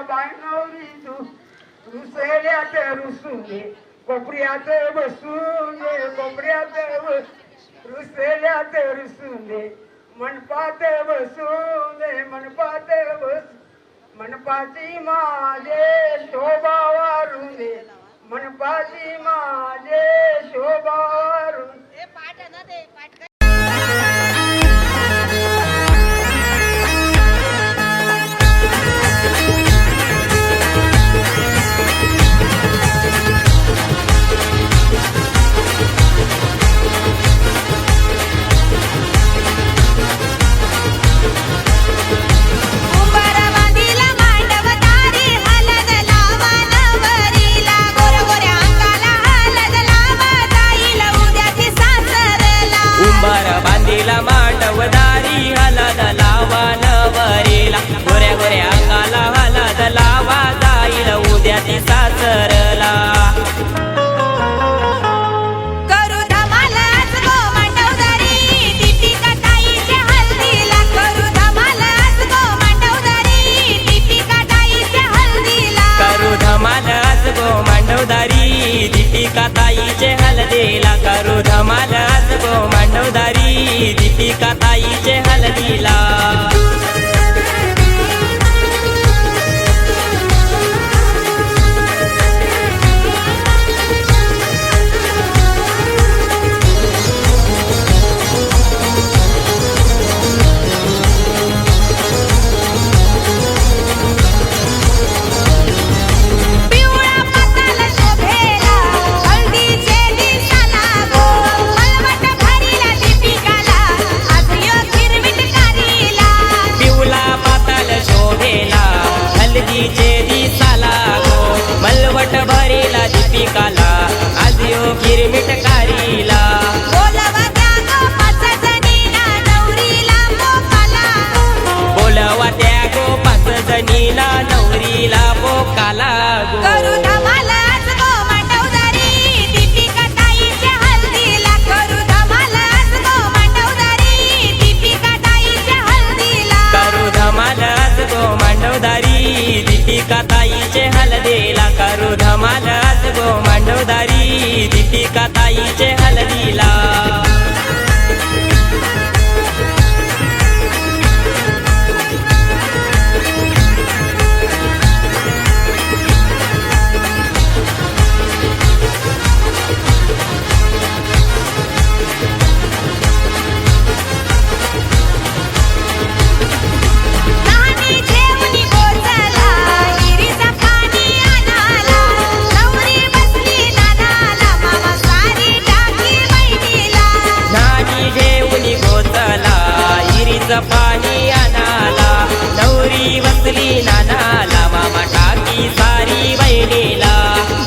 बायनवरी तू रुसल्यात रुसून दे कोपऱ्यात बसून दे कोपऱ्यात रुसल्यात रुसून दे मनपात बसून दे मनपात बस मनपाची माझे शोभा वारून दे मनपाची माझे शोभा वारून मांडवदारी हलद लावा नवरीला गोऱ्या गोऱ्या अंगाला हलद लावा जाईल उद्या ती सासरला करू धमाल आज गो मांडवदारी दीपिका ताईच्या हल्दीला करू धमाल आज गो मांडवदारी दीपिका ताईच्या हल्दीला करू धमाल आज गो मांडवदारी दीपिका ताईचे हलदीला करू धमाल आज गो मांडवदारी दीपिका ताईचे हलदीला हल्दीचे दिसाला गो मलवट भरेला दीपिकाला आज यो गिरमिट कारीला बोलवा त्या गो पाच जणीला नवरीला मोकाला बोलवा त्या गो पाच जणीला नवरीला बोकाला करू धमाल आज गो मांडवदारी दीपिका ताईच्या हल्दीला करू धमाल आज गो मांडवदारी दीपिका ताईच्या हल्दीला करू धमाल आज गो मांडवदारी दीपिका ताईचे हलदीला करू धमाल आज गो मांडवदारी दीपिका ताईचे हलदीला पाणी आणाला नवरी बसली नानाला मामा टाकी सारी बहिणीला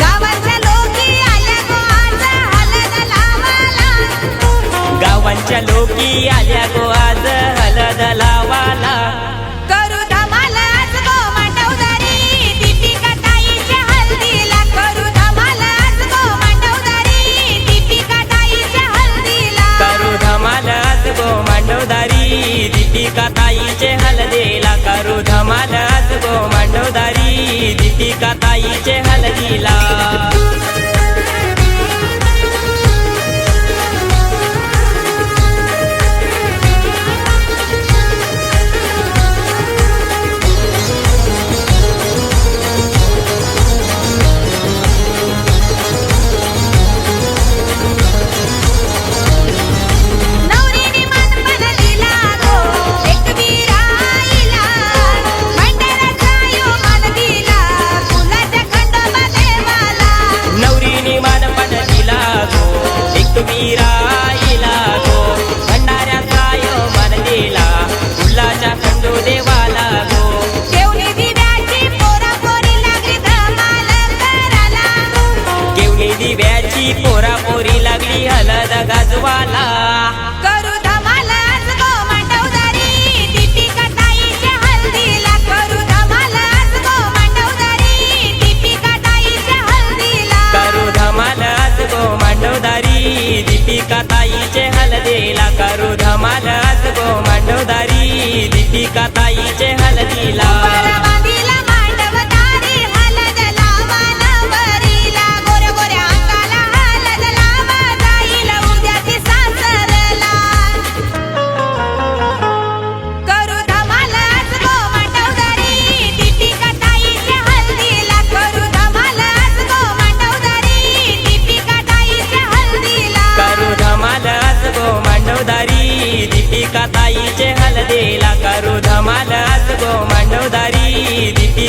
गावाच्या लोकी आल्या गो आज हलद लावाला गावांच्या लोकी आल्या गो आज हलद लावाला करू धमाल आज गो मांडवदारी दीपिका ताईच्या हल्दीला करू धमाल आज गो मांडवदारी दीपिका ताईच्या हल्दीला करू धमाल आज गो मांडवदारी दीपिका ताईचे हलदीला करू धमाल आज गो मांडवदारी दीपिका ताईचे हलदीला वीराईला गो भंडाऱ्याचा यो मन दिला फुलाच्या खंडू देवाला गो केवली दिव्याची पोरा पोरी लागली धमाल करायला केवली दिव्याची पोरा पोरी लागली हलद गाजवाला करू धमाल आज गो मांडवदारी दीपिका ताईच्या हल्दीला करू धमाल आज गो मांडवदारी दीपिका ताईच्या हल्दीला करू धमाल आज गो मांडवदारी दीपिका ताईचे हलदीला करू धमाल आज गो मांडवदारी दीपिका ताईचे हलदीला बांधीला मांडव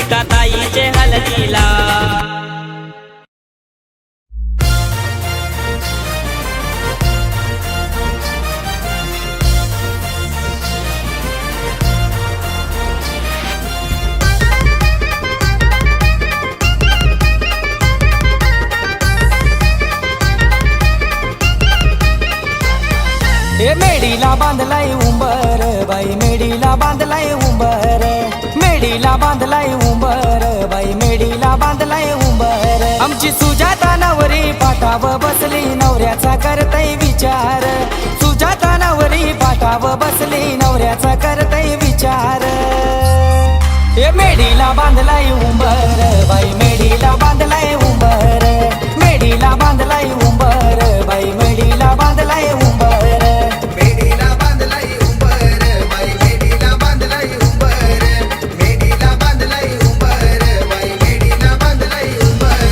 दीपिका ताईचे हलदीला. ए मेडीला बांधलाय उंबर बाई मेडीला बांधलाय उंबर मेडीला बांधलाय उंबर बाई मेडीला बांधलाय उंबर. आमची सुजाता नवरी पाटाव बसली नवऱ्याचा करतय विचार. सुजाता नवरी पाटाव बसली नवऱ्याचा करतय विचार. ए मेडीला बांधलाय उंबर बाई मेडीला बांधलाय उंबर मेडीला बांधलाय उंबर बाई मेडीला बांधलाय उंबर. मेडीला बांधलाई उंबर बाई मेडीला बांधलाई उंबर मेडीला बांधलाई उंबर बाई मेडीला बांधलाई उंबर.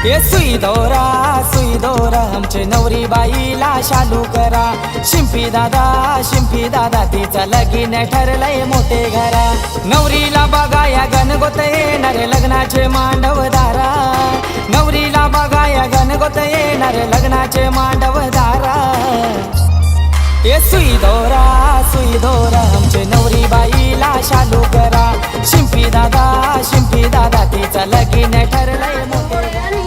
ए सुई दोरा आमचे नवरी बाईला शालू करा. शिंपी दादा तिचा लगीन ठरलंय मोठे घरा. नवरीला बघाया गणगोत येणारे लग्नाचे मांडव दारा. नवरीला बघाया गणगोत येणारे लग्नाचे मांडव दारा. ए सुई दोरा आमचे नवरी बाईला शालू करा. शिंपी दादा तिचा लगीन ठरलंय मोठे घरा.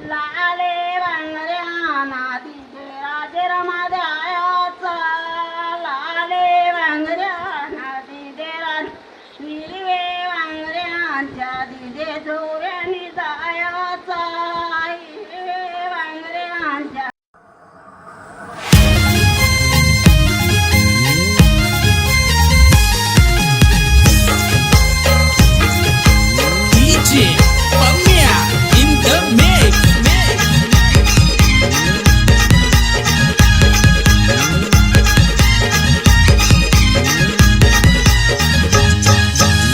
लाले बांगड्या नादीचे राजे रमा द्यायाचा. लाले बांगड्या नादीचे राज हिरवे बांगड्यांच्या दिदे जोऱ्याने जायाचा. हिरवे बांगड्यांच्या DJ Pamia in the mix.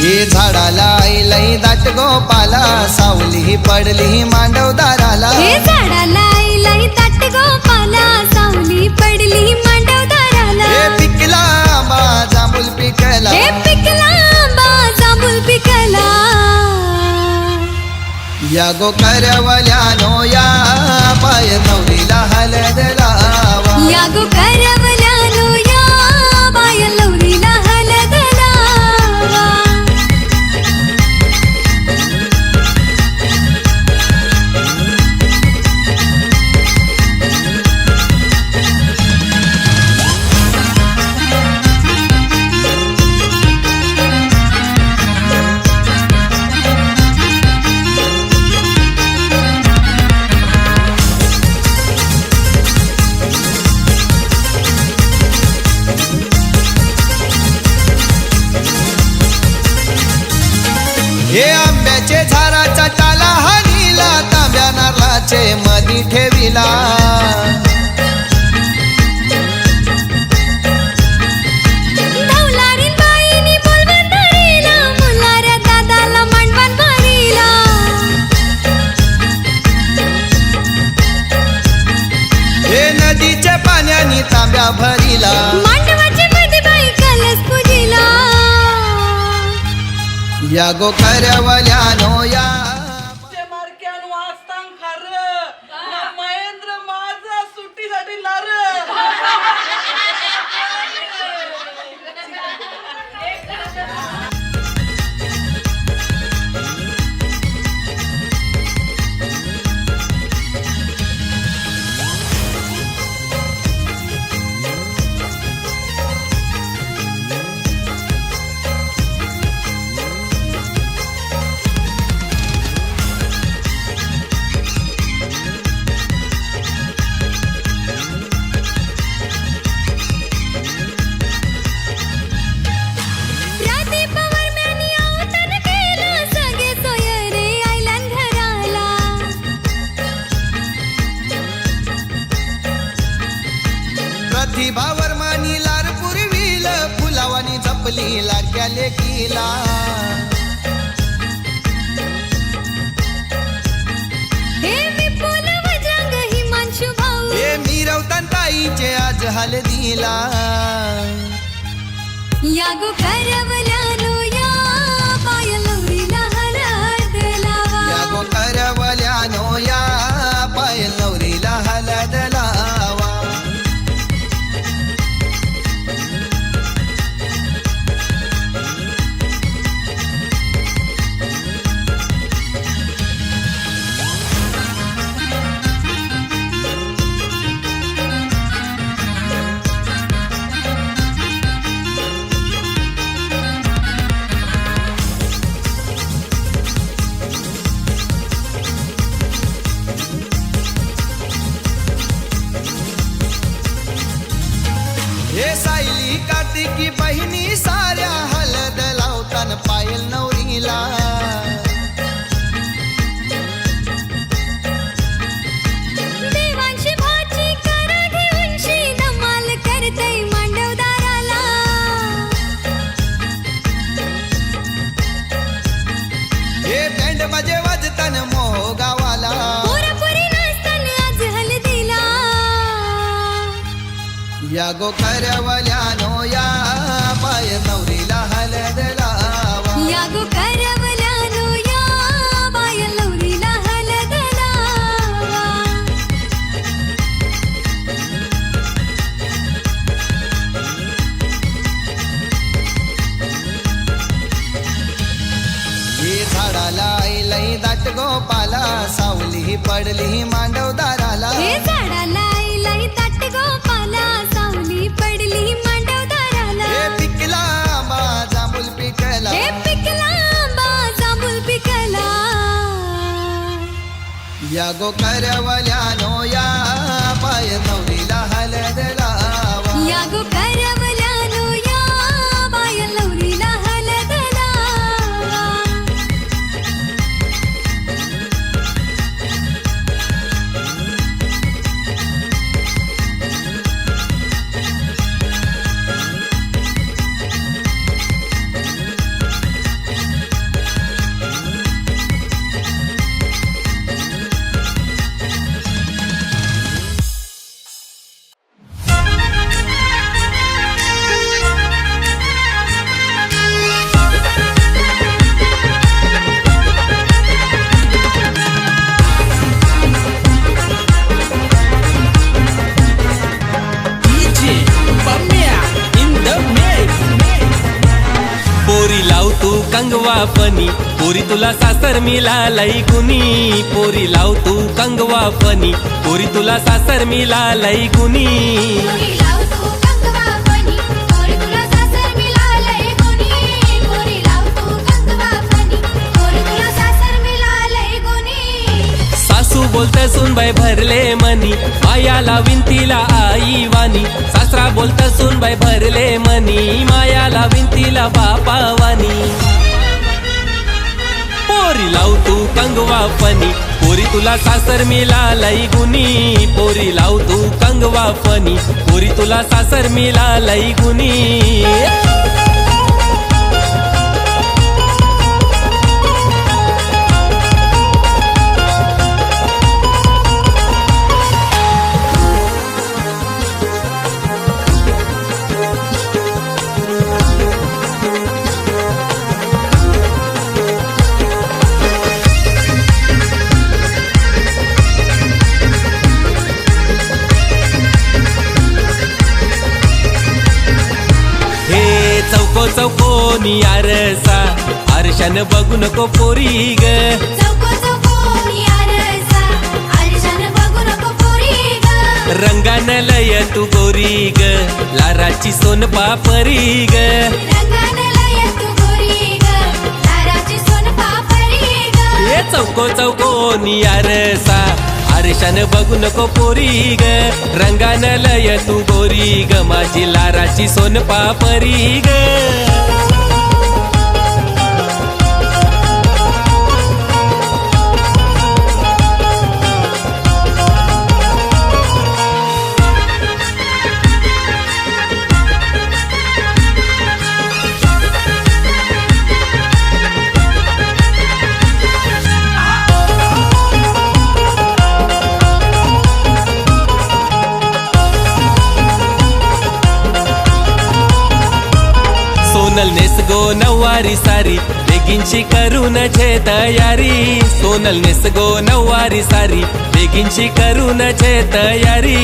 ये झाडाला आईलाई दाट गोपाला सावली पडली मांडवदाराला. हे झाडाला आईलाई ताट गोपाला सावली पडली मांडवदाराला. हे पिकला आंबा जांभूल पिकला हे पिकला आंबा जांभूल पिकला. या गो करवल्यानो या पाय नवरीला हलद लावा. या गो करवल्यानो या बाय लवरीला हलद लावा. हे आंब्याचे झाडाचा टाला हानीला तांब्या नारळाचे मधी ठेविला. धवलारीन बाईनी बोलवून धरिला मुलाऱ्या दादाला मांडवान भरिला. हे नदीच्या पाण्याने तांब्या भरिला. मांडवाची मध्ये बाई कलस पूजिला. या गो करवल्यानो या मार्क्यान वाचतां खरं ना महेंद्र माझा सुट्टीसाठी लार. धाकट्या लेकीला हे विपुल वजंग हिमांशु भाऊ हे मिरवतान ताईचे आज हलदीला या गो करवल्यानो या पायल नवरीला हळद लावा या गो करवल्यानो या पायल नवरीला हलद लावा हे सायली कार्तिकी बहिणी साऱ्या हलद लावतान पायल नवरीला देवांची भाची कर घेऊनशी धमाल करते मांडवदाराला हे बँड बाजे वाजतान मोह गावाला पोरपुरी नाचतान आज हळदीला या गो करवल्यानो या पाय नवरीला हलद लावा या गो करवल्यानो या पायल नवरीला हळद लावा हे झाडाला लई दाट गोपाला सावली पडली मांडवदाराला हे झाडाला लई ताट गोपाला सावली पडली मांडवदाराला हे पिकला आंबा जांभूल पिकला हे पिकला आंबा जांभूल पिकला या गो करवल्यानो या पाय नवरीला हलद लावा या गो करवल्यानो या पायल नवरीला हळद लावा DJ Pamia in the mix. पोरी लाव तू कंगवा फनी पोरी तुला सासर मिळालय गुनी पोरी लाव तू कंगवा फनी पोरी तुला सासर मिळालय गुनी पोरी लाव तू कंगवा फनी पोरी तुला सासर मिळालंय गुणी पोरी लाव तू कंगवा फनी पोरी तुला सासर मिळालंय गुणी सासू बोलते सुनबाई भरले मनी मायाला विंतीला आई वानी सासरा बोलते सुनबाई भरले मनी मायाला विंतीला बापा वानी पोरी लाव तू कंगवा फनी पोरी तुला सासर मिळालय गुनी पोरी लाव तू कंगवा फनी पोरी तुला सासर मिळालय गुनी चौकोनी आरसा आरशान बघू नको पोरी ग चौको चौकोनी आरसा आरशान बघू नको पोरी ग रंगान लय तू गोरी ग लाराची सोन पापरी ग रंगान लय तू गोरी ग लाराची सोन पापरी ग हे चौकोनी आरसा आरशान बघू नको पोरी ग रंगान लय तू गोरी ग माझी लाराची सोन पापरी ग नेसगो नऊवारी सारी बेगिनची करून छे तयारी सोनल नेसगो नऊवारी सारी बेगिनची करून छे तयारी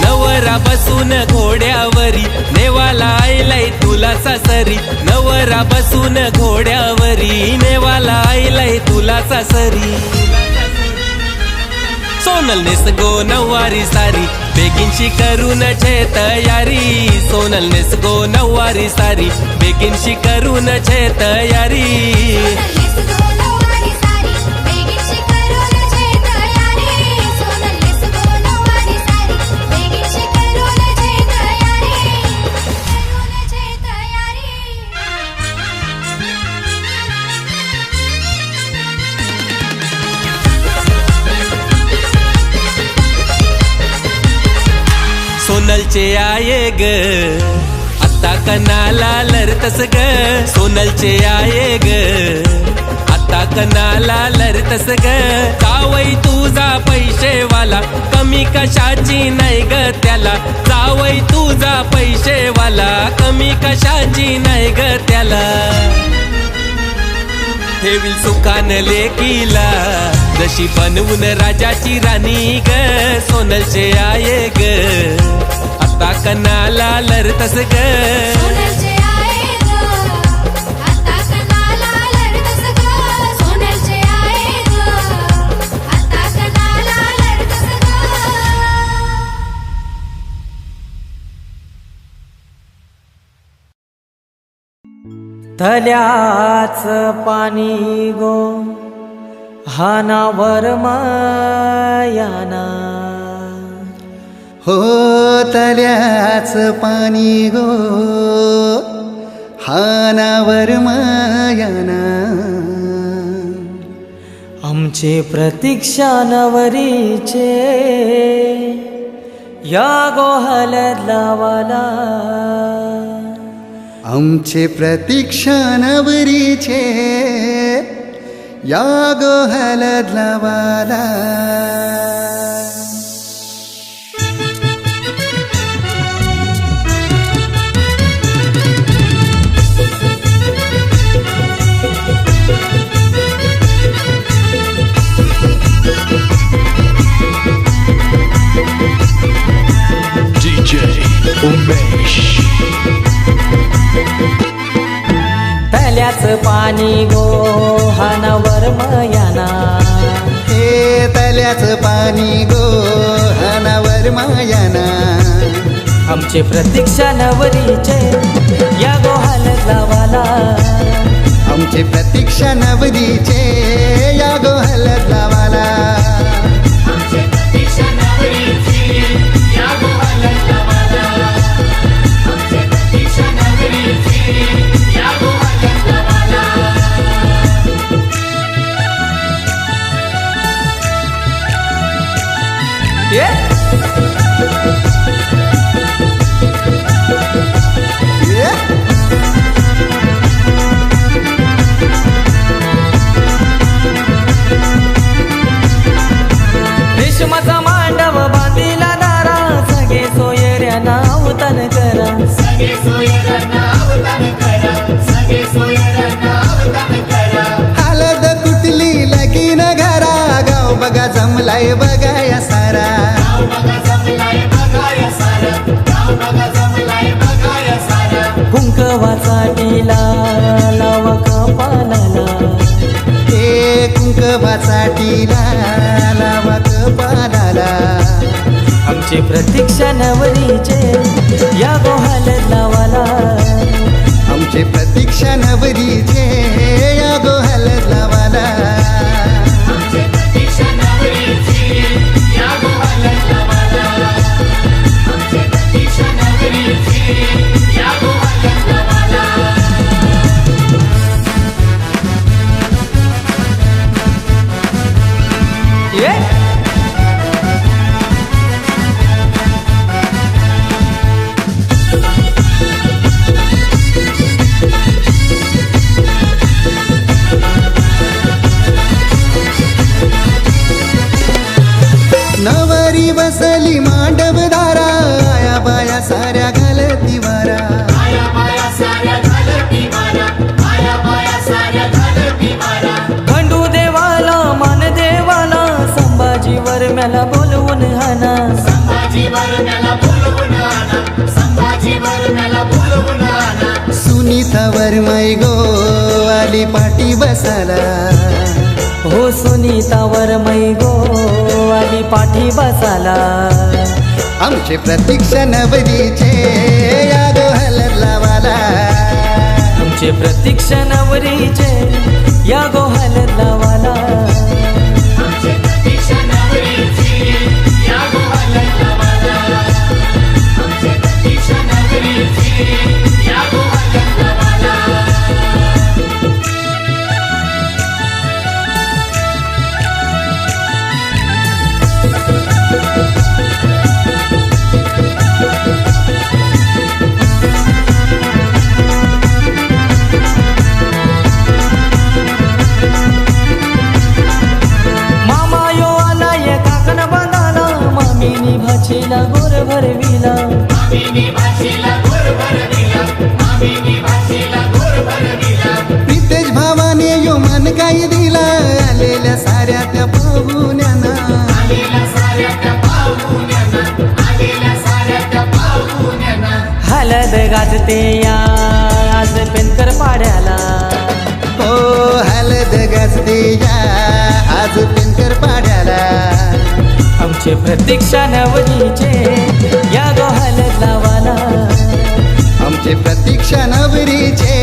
नवरा बसून घोड्यावरी नेवाला आईलाय तुला सासरी नवरा बसून घोड्यावरी नेवाला आईलाय तुला सासरी सोनल नेसगो नऊवारी सारी बेगिनची करून छे तयारी सोनल नेसगो नऊवारी सारी बेगिनची करून छे तयारी सोनलचे आये ग आता कनाला लरतस ग सोनलचे आये ग आता कनाला लरतस ग जावई तुझा पैसेवाला कमी कशाची नाही ग त्याला जावई तुझा पैसेवाला कमी कशाची नाही ग त्याला ठेवील सुखान लेकीला जशी बनवून राजाची राणी ग सोनलचे आये ग आता कनाला लरतस ग तल्याच पाणी गो हानावर मायाना हो तल्याच पाणी गो हानावर मायाना आमचे प्रतीक्षा नवरीचे या गो हलद लावाला आमचे प्रतीक्षा नवरीचे या गो हलद लावाला DJ Umesh. तल्याच पाणी गो हानावर मायाना हे तल्याच पाणी गो हानावर मायाना आमचे प्रतीक्षा नवरीचे या गो हलद लावाला आमचे प्रतीक्षा नवरीचे या गो हलद लावाला रेशमाचा मांडव बांधिला दारा सगळे सोयऱ्या नावतन करा हलद कुटली लगीन घरा गाव बघा जमलाय बघाया सारा कुंकवाचा टीला लाव कपालाला हे कुंकवाचा टीला लावा कपालाला आमची प्रतीक्षा नवरीचे या गो हलद लावाला आमचे प्रतीक्षा नवरीचे या गो हलद लावाला मला बोलवून हाना सुनीतावर मै गो आली पाठी बसाला हो सुनीतावर मै गो आली पाठी बसाला आमचे प्रतीक्षा नवरीचे या गो हलत लावाला तुमचे प्रतीक्षा नवरीचे या गो हलत लावाला भाचीला गोर भरविला प्रितेश भावाने यो मन काय दिला आलेल्या साऱ्या त्या पाहुण्यांना हलद गाजते या आज पेनकर पाड्याला हो हलद गाजते या आज पेनकर पाड्याला आमचे प्रतीक्षा नवरीचे या गो हलद लावाला आमचे प्रतीक्षा नवरीचे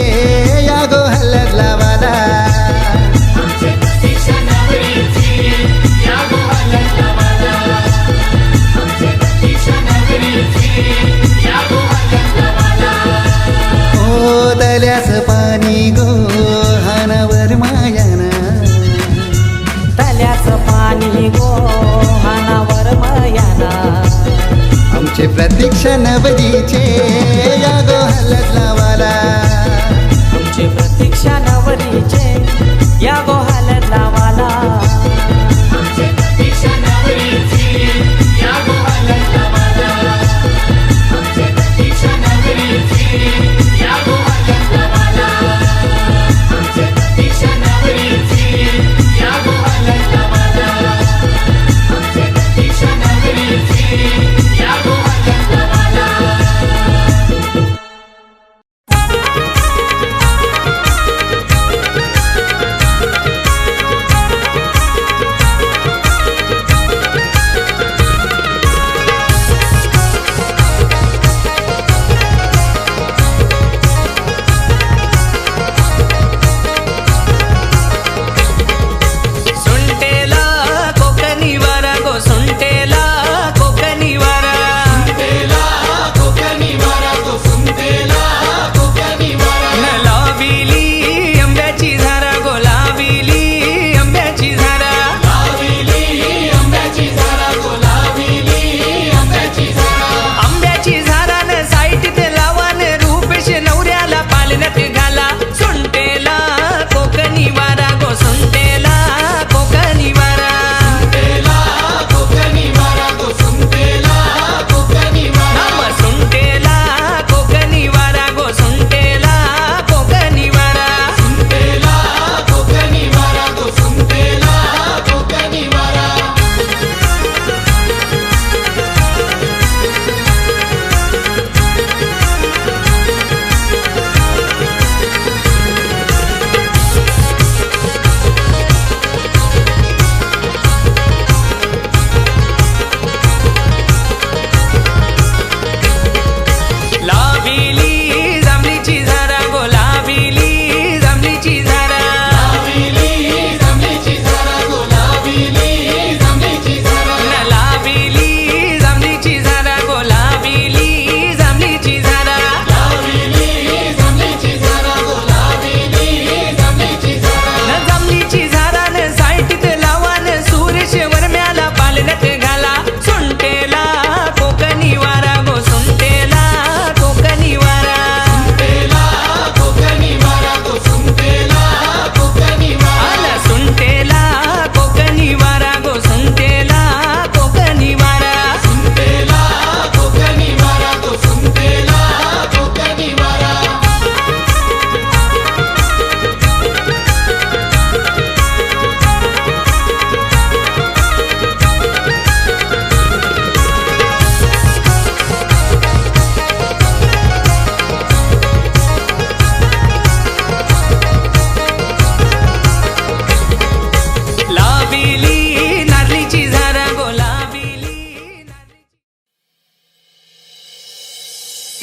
या गो हलद लावाला हो दल्यास पाणी गो हानावर मायाना तल्याच पाणी गो हानावर मायाना आमचे प्रतीक्षा नवरीचे या गो हलद लावाला आमचे प्रतीक्षा नवरीचे या गो हलद लावाला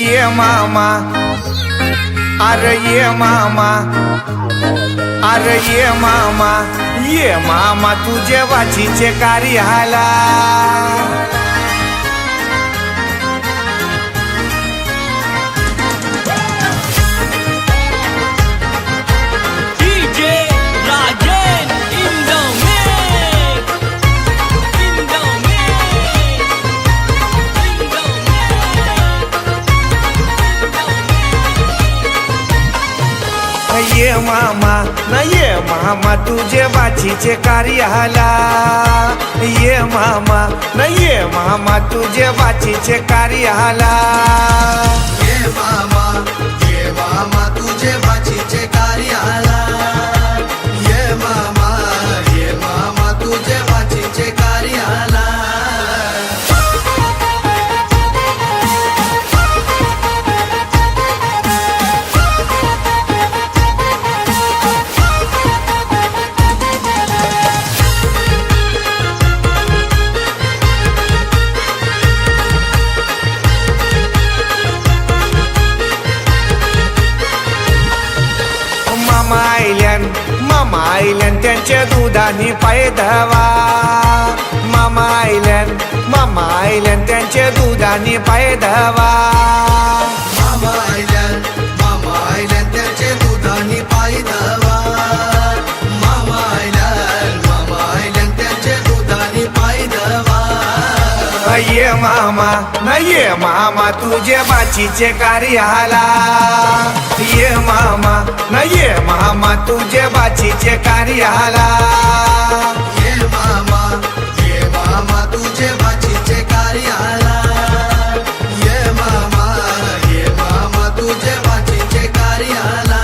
ये मामा अरे ये मामा अरे ये मामा तुझे वाचीचे कार्याला DJ Rajan in the mix. In the mix. In the mix. ये मामा तुझे वाचीचे कार्याला ये मामा तुझे वाचीचे कार्याला ये मामा तुझे वाचीचे कार्याला ये मामा तुझे वाचीचे कार्याला मामा आईल्यान त्यांच्या दुधानी पाय धवा मामा आईल्यान त्यांच्या दुधानी पाय धवा मामा आईल्यान त्याचे दुधानी पायी धावा मामा आईल्यान त्याचे दुधानी पायी धावा ये मामा तुझे बाचीचे कार्याला ये मामा तुझे बाचीचे कार्याला ये मामा तुझे वाचीचे कार्याला ये मामा तुझे वाचीचे कार्याला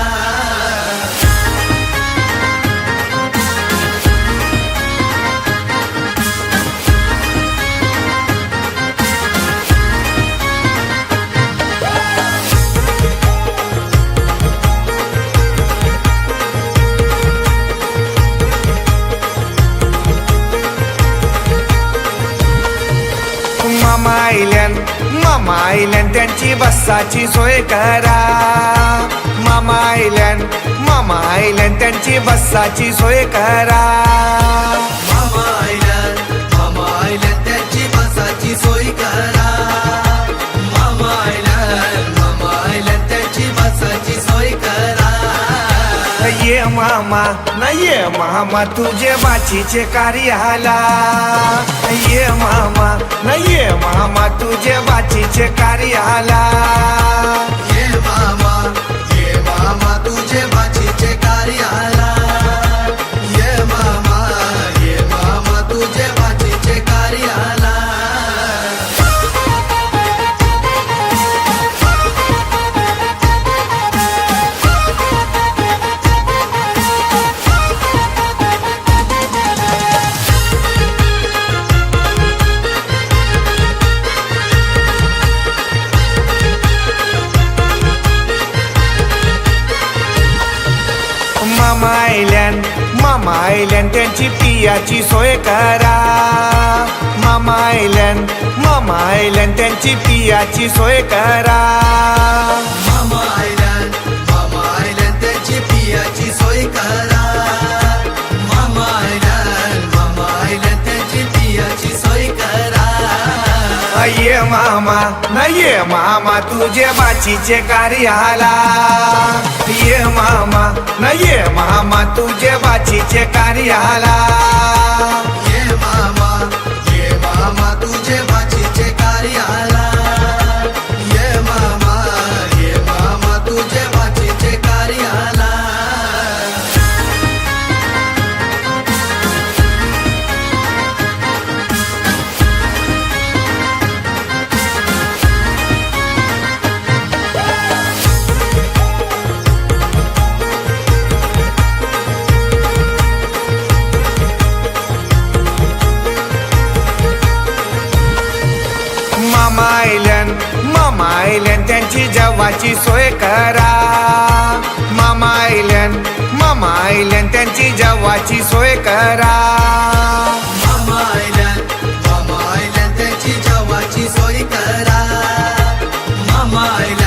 मामा आईल्यान त्यांची बसाची सोय करा मामा आईल्यान त्यांची बसाची सोय करा मामा आईल्यान त्याची बसाची सोय करा मामा आईल्यान त्याची बसाची सोय करा ये मामा तुझे बाचीचे कार्याला ये मामा तुझे बाचीचे कार्याला ये मामा तुझे वाचीचे कार्याला ये मामा तुझे वाचीचे कार्याला मामा आईल्यान त्यांची पियाची सोय करा मामा आईल्यान त्यांची पियाची सोय करा मामा आईल्यान त्याची पियाची सोय करा मामा आईल्यान त्याची पियाची सोय करा ये मामा तुझे बाचीचे कार्याला ये मामा तुझे बाचीचे कार्याला ये मामा तुझे वाचीचे कार्याला ये मामा तुझे वाचीचे कार्याला मामा आईल्यान त्यांची जेवाची सोय करा मामा आईल्यान त्यांची जेवाची सोय करा मामा आईल्यान त्याची जेवाची सोय करा मामा आईल्यान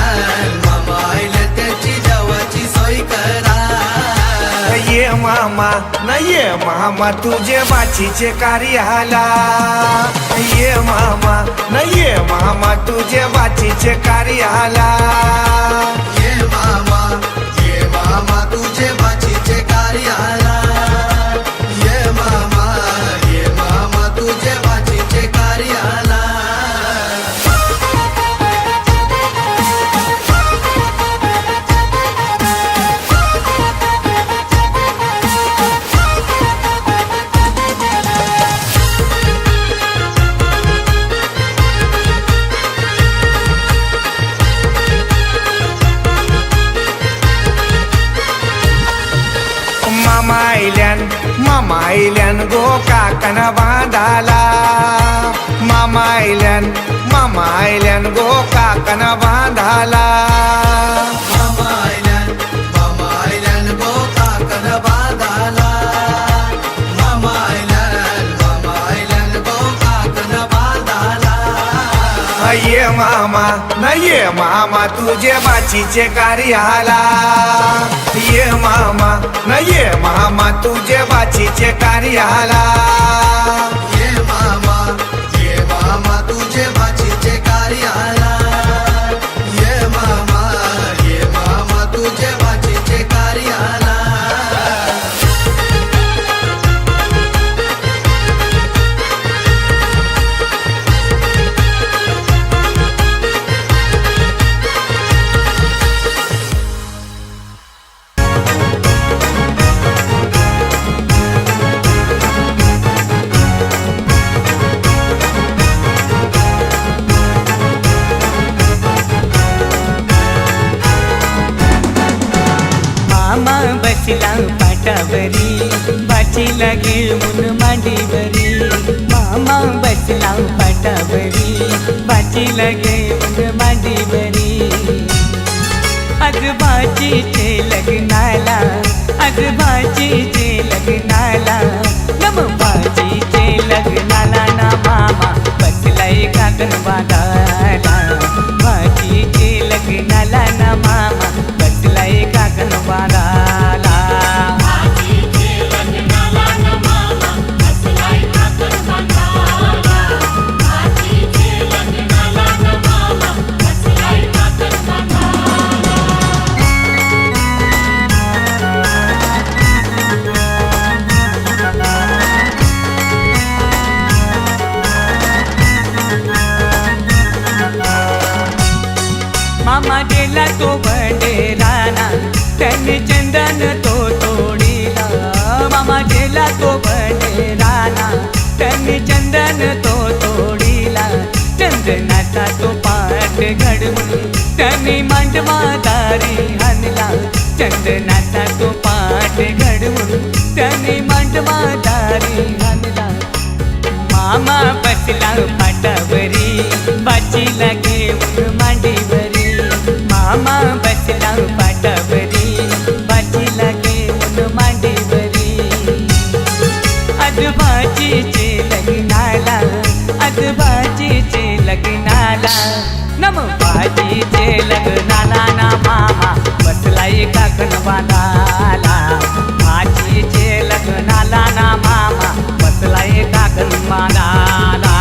मामा न ये मामा तुझे बाचीचे कार्याला ये मामा न ये मामा तुझे बाचीचे कार्याला ये मामा तुझे बाचीचे कार्याला ये मामा तुझे बाचीचे कार्याला मामा आयल्यान गो काकन बांधाला मामा आयल्यान गो काकन बांधाला मामा आयल्यान गो काकन बांधाला मामा आयल्यान गो काकन बांधाला ये मामा न ये मामा तुझे बाचीचे कार्याला ये मामा न ये मामा तुझे बाचीचे कार्याला ये मामा तुझे बाचीचे कार्याला ये मामा तुझे बाचीचे कार्याला बसला पाटावरी बाचीला घेऊन मांडीवरी मामा बसला पाटावरी बाचीला घेऊन मांडीवरी आज बाचीचे लग्नाला आज बाचीचे लग्नाला नम बाचीचे लग्नाला ना मामा बसलाय काकण बांधाला बाचीचे लग्नाला ना मामा बसलाय काकण बांधाला मामा गेला तो बंडेराना त्याने चंदन तो तोडीला मामा गेला तो बंडेराना त्याने चंदन तो तोडीला चंदनाचा तो पाठ घडवून त्याने मांडवादारी आणला चंदनाचा तो पाठ घडवून त्याने मांडवादारी आणला मामा बसला पाटावरी बाचीला घेऊन मांडीवरी मामा बसला पाटावरी बाचीला घेऊन मांडीवरी आज बाचीचे लग्नाला आज बाचीचे लग्नाला नम बाचीचे लग्नाला ना मामा बसलाय काकण बांधाला बाचीचे लग्नाला ना मामा बसलाय काकण बांधाला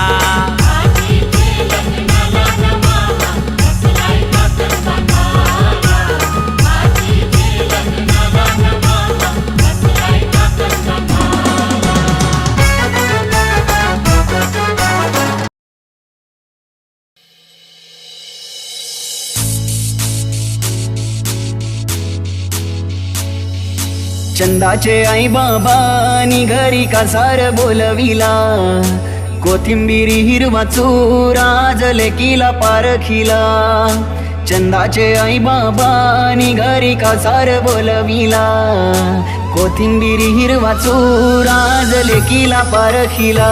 चंदाचे आई बाबानी घरी कासार बोलविला कोथिंबिरी हिरवा चूरा आज लेकीला पारखिला चंदाचे आई बाबानी घरी कासार बोलविला कोथिंबिरी हिरवा चूरा आज लेकीला पारखिला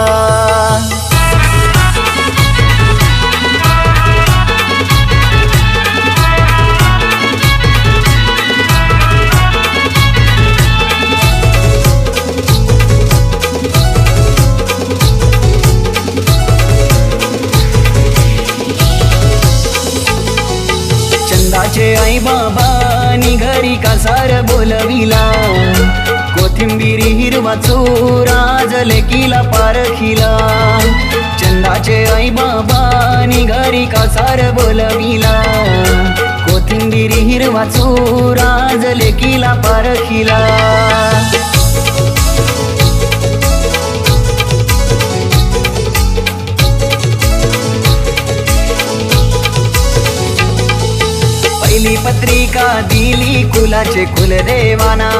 चंदाचे आई बाबानी घरी कासार बोलविला कोथिंबिरी हिरवा चुरा लेकीला पारखिला चंदाचे आई बाबा घरी कासार बोलविला कोथिंबिरी हिरवा चुरा लेकीला पारखिला पहिली पत्रिका दिली कुलाचे कुलदेवाना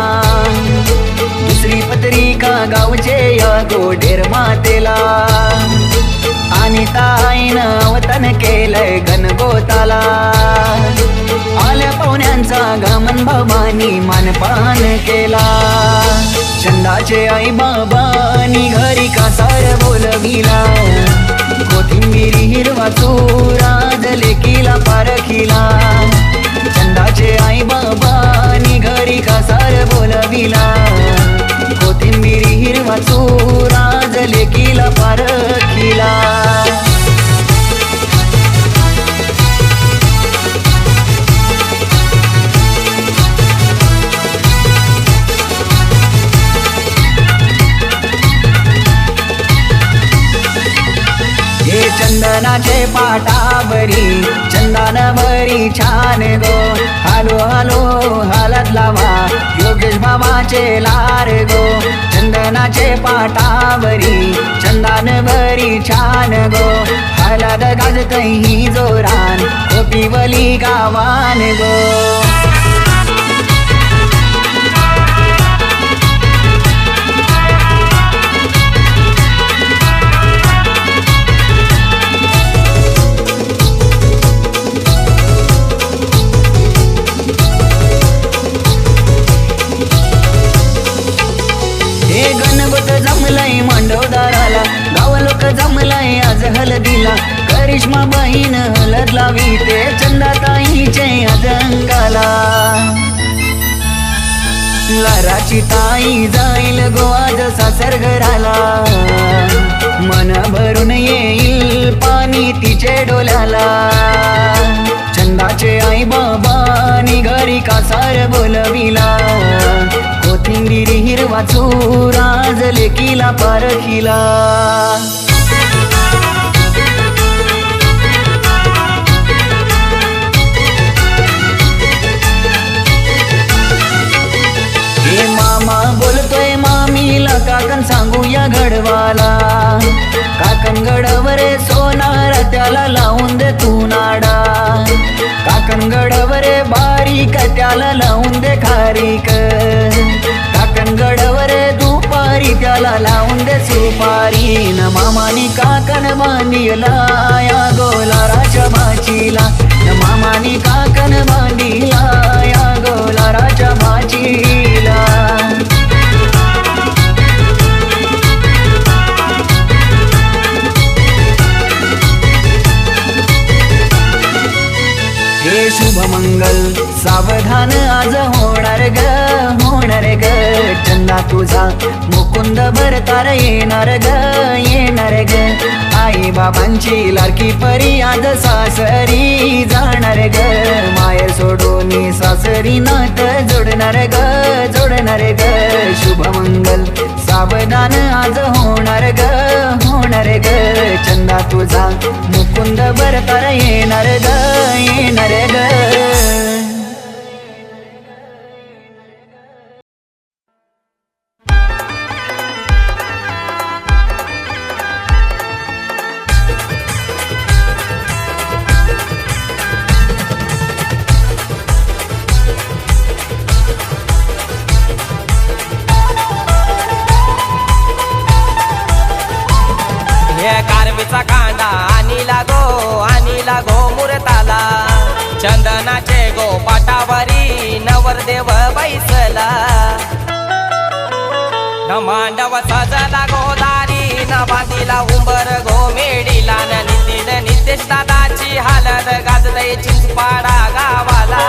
दुसरी पत्रिका गावचे या गोडेर मातेला आणि ताईनं वतन केलंय घनगोताला आल्या पाहुण्यांचा गमन बाबांनी मानपान केला चंदाचे आई बाबांनी घरी कासार बोलविला कोथिंबिरी हिरवा चुरा लेकीला पारखिला चंदाचे आई बाबांनी घरी कासार बोलविला कोथिंबिरी हिरवा चुरा लेकीला पारखिला हे चंदनाचे पाटावरी चंदनावरी छान गो हालो हालो हालत लावा योगेश बाबाचे लार गो चंदनाचे पाटावरी चंदनवरी छान गो हालत गाजतही जोरान कोपिवली गावान गो जमलय मांडवदाराला गाव लोक जमलय आज हलदीला करिश्मा बहीण हलद लावी ते चंदाताईचे आज अंगाला लाराची ताई जाईल गो आज सासर घराला मन भरून येईल पाणी तिचे डोल्याला चंदाचे आई बाबांनी घरी कासार बोलविला कोथिंबिरी हिरवा चुरा लेकीला पारखिला हे मामा बोलतोय मामीला काकन सांगूया घडवाला काकन गडवरे सोनार त्याला लावून दे तू नाडा काकन गडवरे बारीक त्याला लावून दे खारीक काकन गडवरे दुपारी त्याला लावून दे सुपारी न मामानी काकन बांधिला या गोलाराच्या भाचीला न मामानी काकन बांधिला या गोलाराच्या भाचीला हे शुभ मंगल सावधान आज होणार ग चंदा तुझा मुकुंद भरतार येणार ग आई बाबांची लाडकी परी आज सासरी जाणार ग माय सोडून सासरी नात जोडणार ग शुभ मंगल सावधान आज होणार ग चंदा तुझा मुकुंद भरतार येणार ग कारवीचा कांदा आणि लागो मुरताला चंदनाचे गो पाटावरी नवरदेव बैसला न मांडव सजला गोदारी न बांधीला उंबर गो मेडीला न नितीन नितेश दादाची हालत गाजलय चिंचपाडा गावाला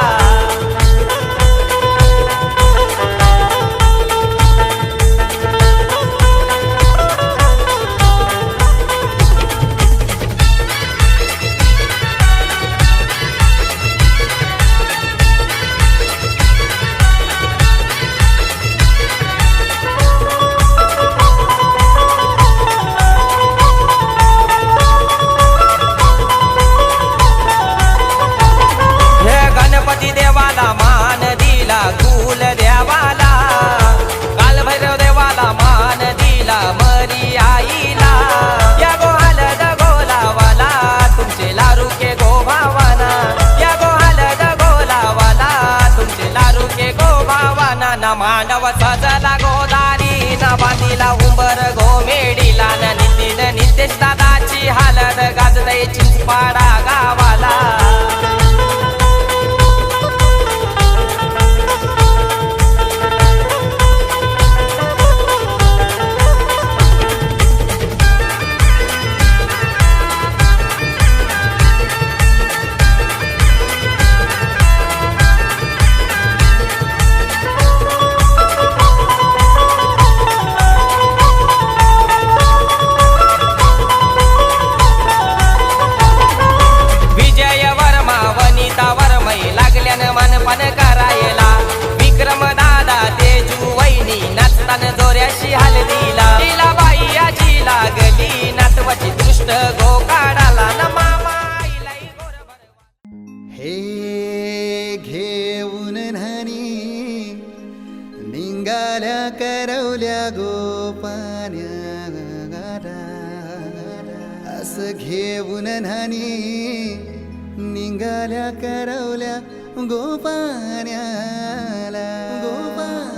अशी हालत गाजतय चिंचपाडा गावाला. मनपण करायला विक्रम दादा तेजू वहिनी नाचताना जोऱ्याशी हलदीला. तिला बाई आजी लागली नातवाची दृष्ट गोकाडाला न मामा आईलाई गोरभर. हे घेऊन न्हाणी निंगाल्या करवल्या गोपान्या असं घेऊन न्हाणी निंगाल्या करवल्या गोपान्याला गोपान्याला.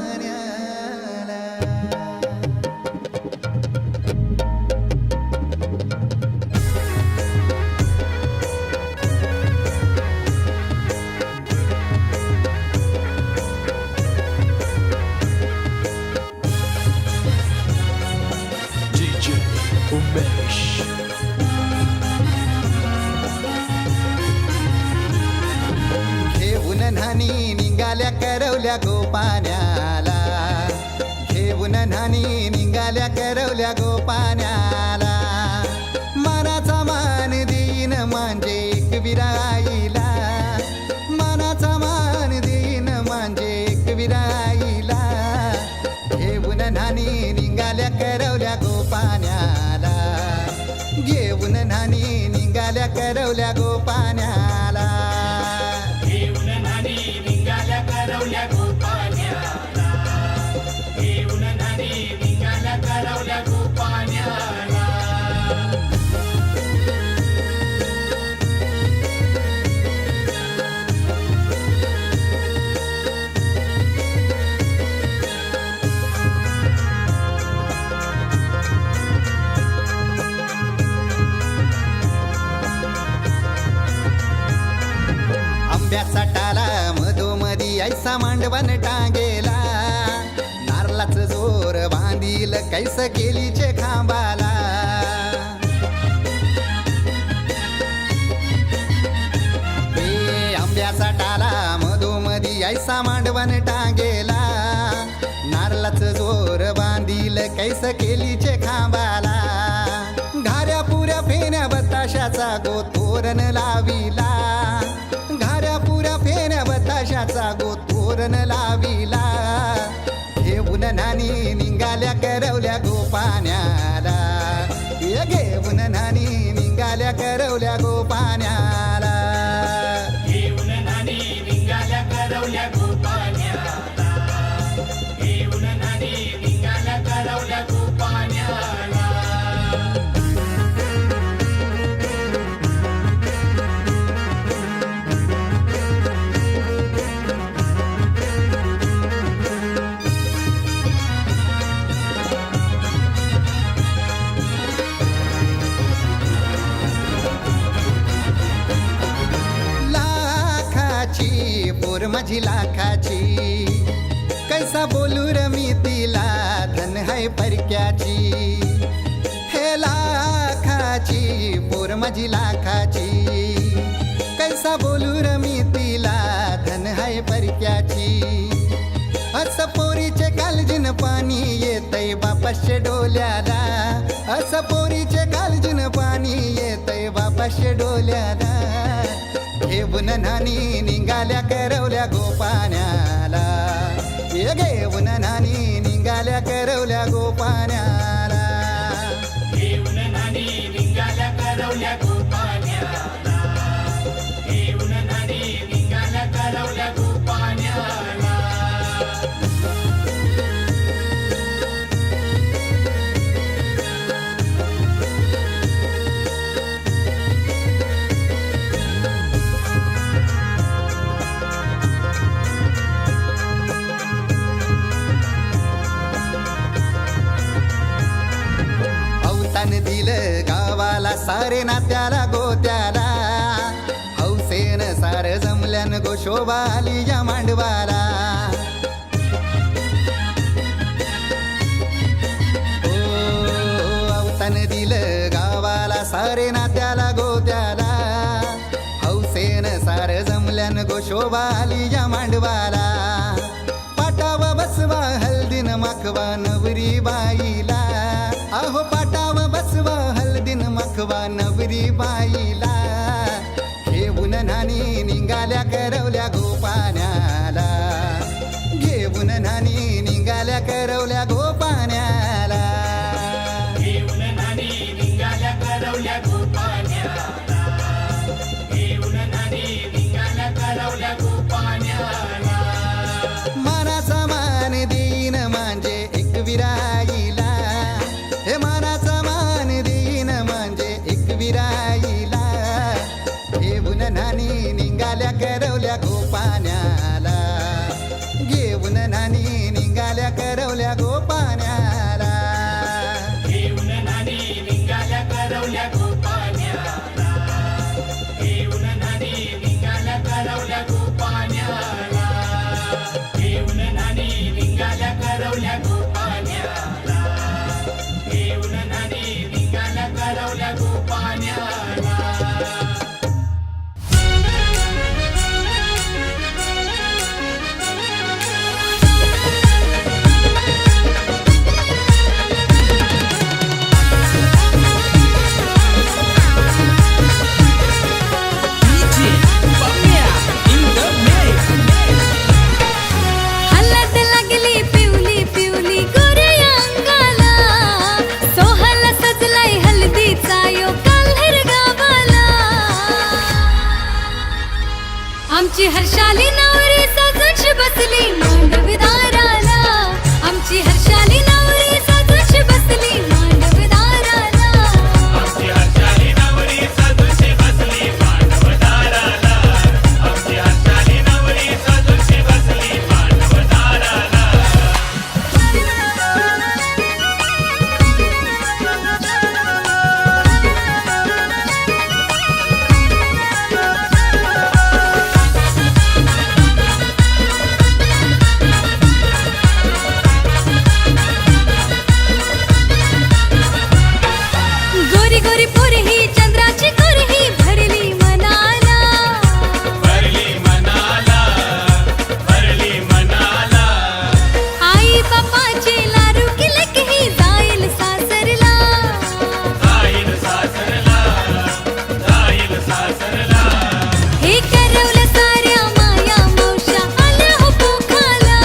DJ Umesh. घेऊन न्हाणी निघाल्या करवल्या गोपान्याला. घेऊन न्हाणी निघाल्या करवल्या गोपान्याला. मनाचा मान देईन म्हणजे एक विराईला. मनाचा मान देईन म्हणजे एक विराईला. घेऊन न्हाणी निघाल्या करवल्या गोपान्याला. घेऊन न्हाणी निघाल्या करवल्या गोपान्याला. आंब्याचा टाला मधोमधी ऐसा मांडवण टांगेला. नारळाच जोर बांधील कैस केलीचे खांबाला. हे आंब्याचा टाला मधोमधी ऐसा मांडवण टांगेला. नारळाच जोर बांधील कैस केलीचे खांबाला. घाऱ्या पुऱ्या फेण्या बताशाचा गोतोरण लाविला. घाऱ्या पुऱ्या फेण्या बताशाचा गोतोरण लाविला. घेऊन न्हाणी निघाल्या करवल्या गोपान्याला. घेऊन न्हाणी निघाल्या करवल्या गोपान्याला. घेऊन न्हाणी निघाल्या करवल्या गोपान्याला. घेऊन न्हाणी निघाल्या करवल्या गोपान्याला. पोर माझी लाखाची कैसा बोलू र मी तिला धन है परक्याची. हे लाखाची पोर माझी लाखाची कैसा बोलू र मी तिला धन है परक्याची. असं पोरीचे कालजीन पाणी येतय बापाशे डोल्याला. असं पोरीचे कालजीन पाणी येतय बापाशे डोल्याला. घेऊन न्हाणी निघाल्या करवल्या गोपान्याला. घेऊन न्हाणी निघाल्या करवल्या गोपान्याला. घेऊन न्हाणी निघाल्या करवल्या गोपान्याला. घेऊन न्हाणी निघाल्या करवल्या गोपान्याला. सारे नात्याला गोत्याला हौसेन सार जमल्यान गो शोभा आली या मांडवाला दिलं गावाला सारे नात्याला गोत्याला हौसेन सार जमल्यान गो शोभा आली या मांडवाला पाटावा बसवा हल्दीन माखवा नवरी बाईला अहो पाटावा बसवा हल्दीन माखवा नवरी बाईला घेऊन नानी निघाल्या करवल्या गोपाण्याला घेऊन नानी निघाल्या करवल्या गोपाण्याला मानाचा मान देईन म्हणजे एक विराईला हे मानाचा मान देईन म्हणजे एक विराईला घेऊन नानी निघाल्या करवल्या गोपाण्याला घेऊन नानी निघाल्या करवल्या गोपाण्याला घेऊन नानी निघाल्या करवल्या गोपाण्याला घेऊन नानी निघाल्या करवल्या गोपाण्याला घेऊन नानी निघाल्या करवल्या गोपाण्याला घेऊन नानी निघाल्या करवल्या गोपाण्याला हलत लागली पिवली पिवली गोऱ्या अंगाला सोहला सजलाय हल्दीचा यो काल्हेर गावाला आमची हर्षाली नवरी सजूच बसली मांडवदाराला आमची हर्षाली नवरी सजूच बसली मांडवदाराला आमची हर्षाली नवरी सजूच बसली मांडवदाराला आमची हर्षाली नवरी सजूच बसली मांडवदाराला गोरी गोरी पोरही चंद्राची कोरही भरली मनाला आई बापाची लारू किलकही जाईल सासरला हे करवलं साऱ्या माया मावशा आल्या हो पोखाला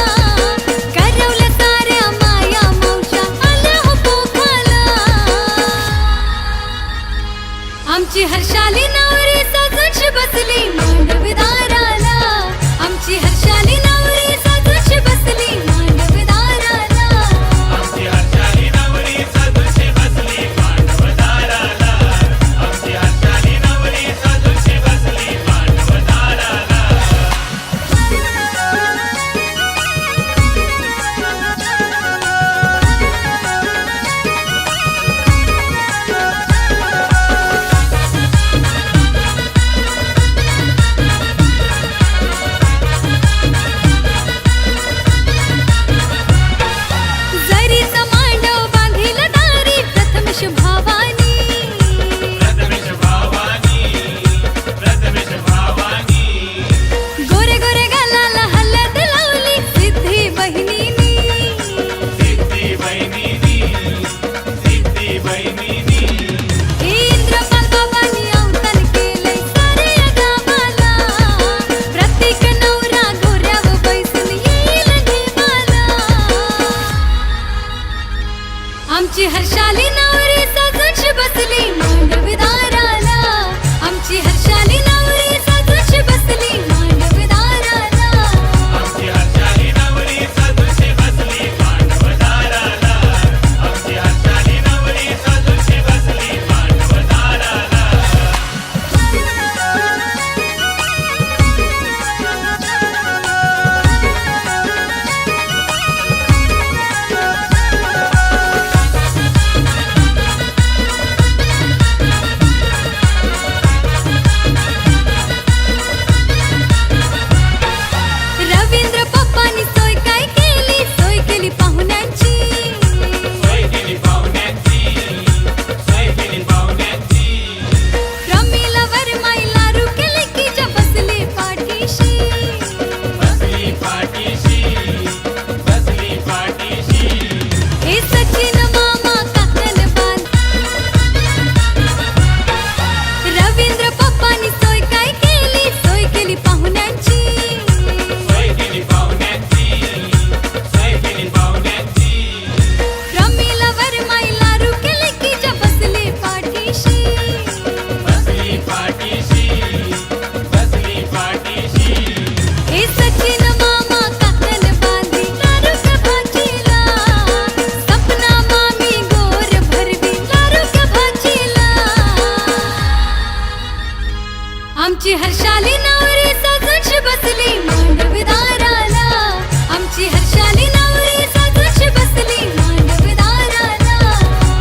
करवलं साऱ्या माया मावशा आल्या हो पोखाला आमची हर्षाली नवरी सजूच बसली मांडवदाराला आमची हर्षाली नवरी सजूच बसली मांडवदाराला आमची हर्षाली नवरी सजूच बसली मांडवदाराला आमची हर्षाली नवरी सजूच बसली मांडवदाराला आमची हर्षाली नवरी सजून बसली मांडवदाराला आमची हर्षाली नवरी सजून बसली मांडवदाराला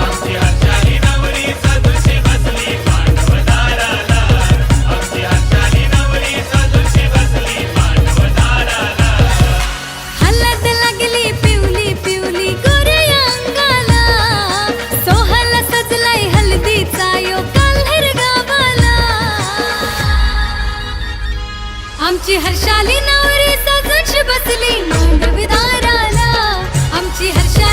आमची हर्षाली नवरी सजून बसली मांडवदाराला आमची हर्षाली नवरी सजून बसली मांडवदाराला हलत लागली पिवली पिवली गोऱ्या अंगाला सोहळा सजलाय हळदीचा यो काल्हेर गावाला आमची हर्षाली नवरी सजून बसली मांडवदाराला आमची हर्षाली